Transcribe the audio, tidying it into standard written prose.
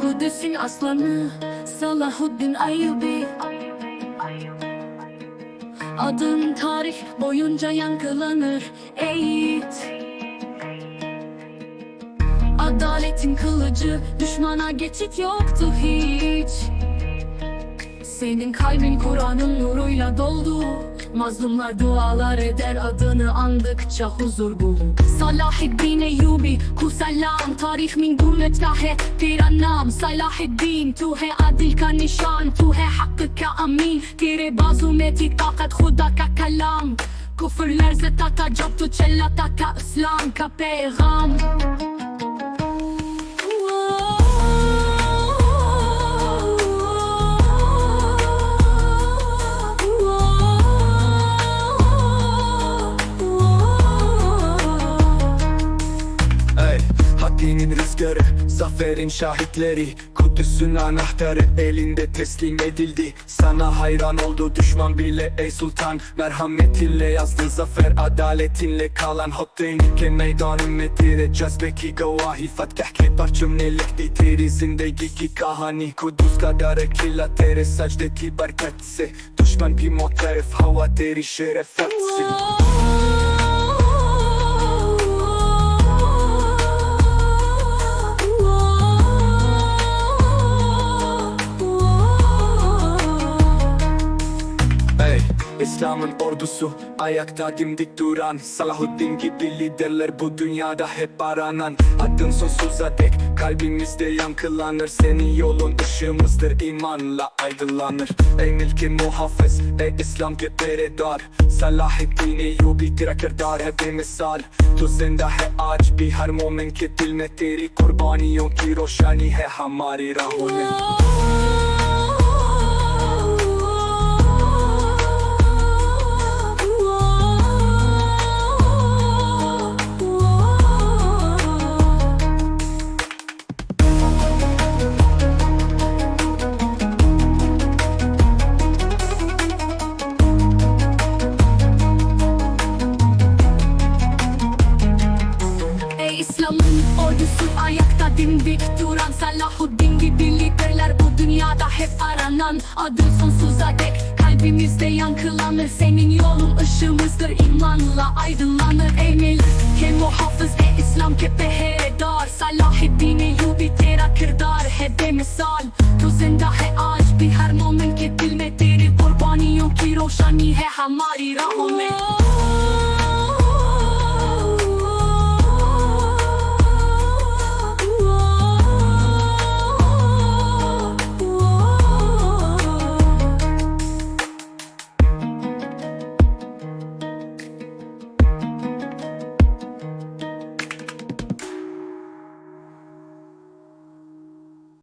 Kudüs'ün aslanı Salahuddin Eyyubi, adın tarih boyunca yankılanır ey yiğit. Adaletin kılıcı, düşmana geçit yoktu hiç. Senin kalbin Kur'an'ın nuruyla doldu, mazlumlar dualar eder, adını andıkça huzur bul. Salahuddin Eyyubi ku selam, tarih min gullet lahe tera naam. Salahuddin tu hai adil ka nishan, tu hai hak ka amin, tere bazu mein thi taqat khuda ka kalam. Küfürler zetata jab tu chellata ka islam ka peygam. Dinin rüzgarı, zaferin şahitleri, Kudüs'ün anahtarı elinde teslim edildi. Sana hayran oldu düşman bile ey sultan. Merhametinle yazdın zafer, adaletinle kalan Hottin ke meydan में तेरे जज्बे की गवाही, फतह के परचम ने लिख दी तेरी जिंदगी की कहानी। कुदूस का डर खिला तेरे सजदे की बरकत से, दुश्मन भी मुतरफ हुआ तेरी शरफत से। İslam'ın ordusu ayakta dimdik duran, Salahuddin gibi liderler bu dünyada hep aranan. Adın sonsuza dek kalbimizde yankılanır, senin yolun ışığımızdır, imanla aydınlanır. Ey milki muhafız, ey İslam ke peredar, Salahuddin Eyyubi tera kirdar hai bemisal. Tu zinda hai aaj bhi har momin ke dil mein, teri kurbaniyon ki roshani hai hamari rahon mein. İslam'ın ordusu ayakta dimdik duran, Salahuddin gibi liderler bu dünyada hep aranan. Adın sonsuza dek kalbimizde yankılanır, senin yolun ışığımızdır, imanla aydınlanır. Ey milke muhafız, ey İslam ke peredar, Salahuddin Eyyubi tera kirdar hai bemisal. Tu zinda hai aaj bhi har momin ke dil mein, teri kurbaniyon ki roshani hai hamari rahon.